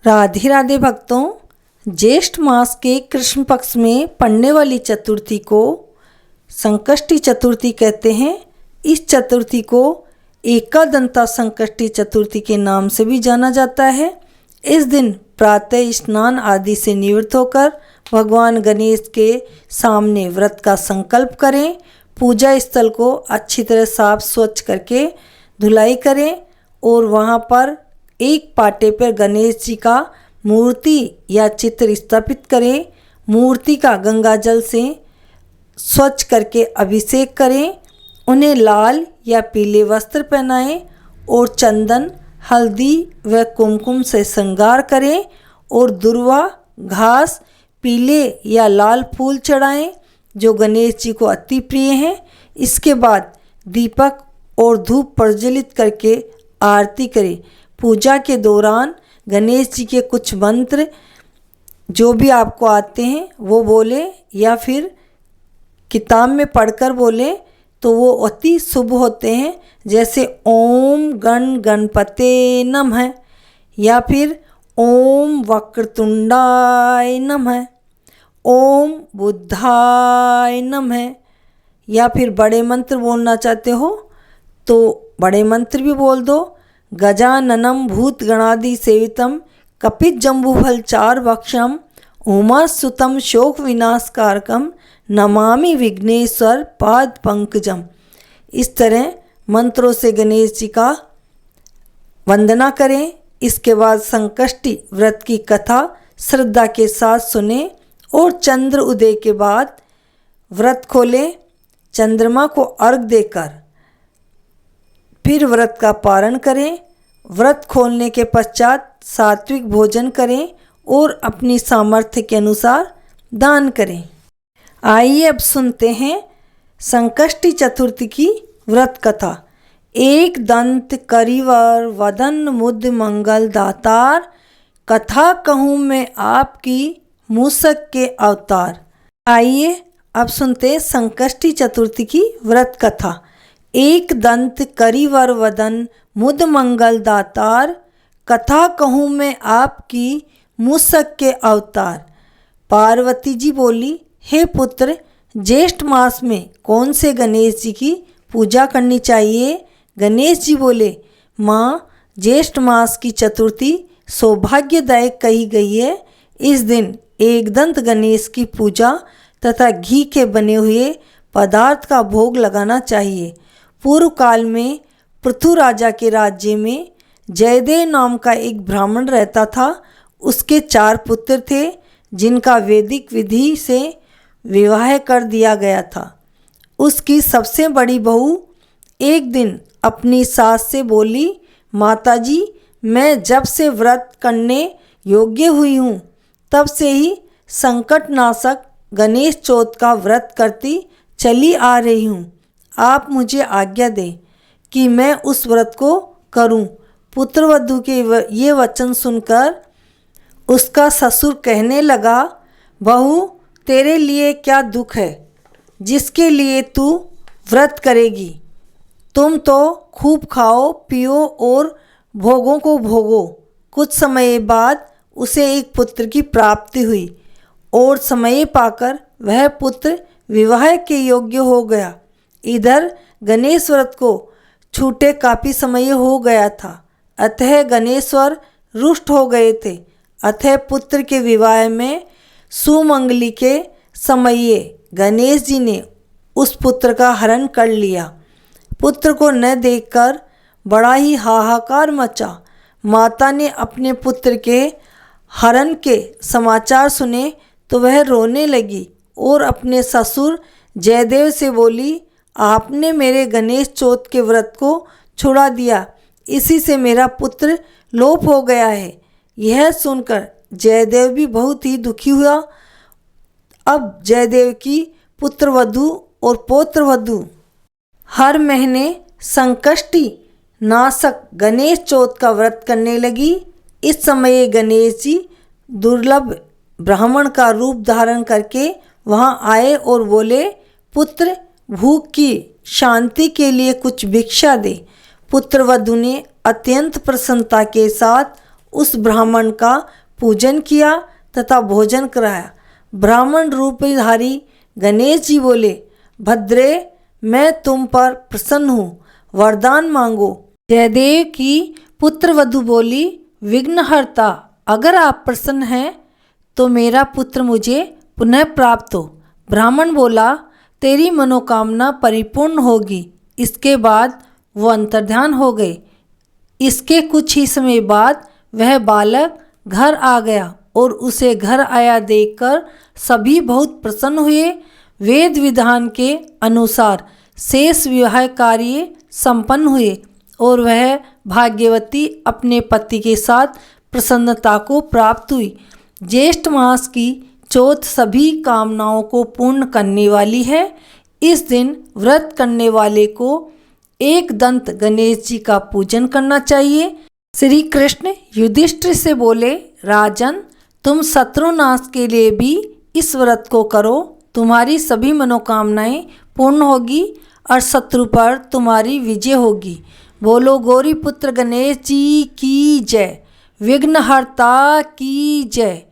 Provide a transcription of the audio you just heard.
राधे राधे भक्तों, ज्येष्ठ मास के कृष्ण पक्ष में पड़ने वाली चतुर्थी को संकष्टी चतुर्थी कहते हैं। इस चतुर्थी को एकदंता संकष्टी चतुर्थी के नाम से भी जाना जाता है। इस दिन प्रातः स्नान आदि से निवृत्त होकर भगवान गणेश के सामने व्रत का संकल्प करें। पूजा स्थल को अच्छी तरह साफ स्वच्छ करके धुलाई करें और वहाँ पर एक पाटे पर गणेश जी का मूर्ति या चित्र स्थापित करें। मूर्ति का गंगा जल से स्वच्छ करके अभिषेक करें। उन्हें लाल या पीले वस्त्र पहनाएं और चंदन, हल्दी व कुमकुम से श्रृंगार करें और दुर्वा, घास, पीले या लाल फूल चढ़ाएं जो गणेश जी को अति प्रिय हैं। इसके बाद दीपक और धूप प्रज्वलित करके आरती करें। पूजा के दौरान गणेश जी के कुछ मंत्र जो भी आपको आते हैं वो बोले या फिर किताब में पढ़कर बोले तो वो अति शुभ होते हैं। जैसे ओम गण गणपते नमः या फिर ओम वक्रतुंडाय नमः, ओम बुद्धाय नमः, या फिर बड़े मंत्र बोलना चाहते हो तो बड़े मंत्र भी बोल दो। गजाननम भूत गणादि सेवितम कपित जम्बूफल चार वक्षम उमा सुतम शोक विनाशकारकम नमामि विघ्नेश्वर पाद पंकजम। इस तरह मंत्रों से गणेश जी का वंदना करें। इसके बाद संकष्टी व्रत की कथा श्रद्धा के साथ सुने और चंद्र उदय के बाद व्रत खोलें। चंद्रमा को अर्घ देकर फिर व्रत का पारण करें। व्रत खोलने के पश्चात सात्विक भोजन करें और अपनी सामर्थ्य के अनुसार दान करें। आइए अब सुनते हैं संकष्टी चतुर्थी की व्रत कथा। एक दंत करिवर वदन मुद मंगल दातार, कथा कहूँ मैं आपकी मूसक के अवतार। आइए अब सुनते हैं संकष्टी चतुर्थी की व्रत कथा। एक दंत करिवर वदन मुद मंगल दातार, कथा कहूँ मैं आपकी मूसक के अवतार। पार्वती जी बोली, हे पुत्र, ज्येष्ठ मास में कौन से गणेश जी की पूजा करनी चाहिए? गणेश जी बोले, माँ, ज्येष्ठ मास की चतुर्थी सौभाग्यदायक कही गई है। इस दिन एकदंत गणेश की पूजा तथा घी के बने हुए पदार्थ का भोग लगाना चाहिए। पूर्व काल में पृथु राजा के राज्य में जयदेव नाम का एक ब्राह्मण रहता था। उसके 4 पुत्र थे जिनका वैदिक विधि से विवाह कर दिया गया था। उसकी सबसे बड़ी बहू एक दिन अपनी सास से बोली, माताजी, मैं जब से व्रत करने योग्य हुई हूँ तब से ही संकटनाशक गणेश चौथ का व्रत करती चली आ रही हूँ। आप मुझे आज्ञा दें कि मैं उस व्रत को करूं। पुत्रवधू के ये वचन सुनकर उसका ससुर कहने लगा, बहू, तेरे लिए क्या दुख है जिसके लिए तू व्रत करेगी? तुम तो खूब खाओ पियो और भोगों को भोगो। कुछ समय बाद उसे एक पुत्र की प्राप्ति हुई और समय पाकर वह पुत्र विवाह के योग्य हो गया। इधर गणेश व्रत को छूटे काफ़ी समय हो गया था, अतः गणेश्वर रुष्ट हो गए थे। अतः पुत्र के विवाह में सुमंगली के समय गणेश जी ने उस पुत्र का हरण कर लिया। पुत्र को न देखकर बड़ा ही हाहाकार मचा। माता ने अपने पुत्र के हरण के समाचार सुने तो वह रोने लगी और अपने ससुर जयदेव से बोली, आपने मेरे गणेश चौथ के व्रत को छुड़ा दिया, इसी से मेरा पुत्र लोप हो गया है। यह सुनकर जयदेव भी बहुत ही दुखी हुआ। अब जयदेव की पुत्रवधू और पौत्रवधू हर महीने संकष्टी नाशक गणेश चौथ का व्रत करने लगी। इस समय गणेश जी दुर्लभ ब्राह्मण का रूप धारण करके वहाँ आए और बोले, पुत्र, भूख की शांति के लिए कुछ भिक्षा दे। पुत्रवधू ने अत्यंत प्रसन्नता के साथ उस ब्राह्मण का पूजन किया तथा भोजन कराया। ब्राह्मण रूपधारी गणेश जी बोले, भद्रे, मैं तुम पर प्रसन्न हूँ, वरदान मांगो। जयदेव की पुत्र वधु बोली, विघ्नहर्ता, अगर आप प्रसन्न हैं तो मेरा पुत्र मुझे पुनः प्राप्त हो। ब्राह्मण बोला, तेरी मनोकामना परिपूर्ण होगी। इसके बाद वो अंतर्ध्यान हो गए। इसके कुछ ही समय बाद वह बालक घर आ गया और उसे घर आया देखकर सभी बहुत प्रसन्न हुए। वेद विधान के अनुसार शेष विवाह कार्य संपन्न हुए और वह भाग्यवती अपने पति के साथ प्रसन्नता को प्राप्त हुई। ज्येष्ठ मास की चौथ सभी कामनाओं को पूर्ण करने वाली है। इस दिन व्रत करने वाले को एक दंत गणेश जी का पूजन करना चाहिए। श्री कृष्ण युधिष्ठिर से बोले, राजन, तुम शत्रुनाश के लिए भी इस व्रत को करो, तुम्हारी सभी मनोकामनाएं पूर्ण होगी और शत्रु पर तुम्हारी विजय होगी। बोलो गौरी पुत्र गणेश जी की जय, विघ्नहर्ता की जय।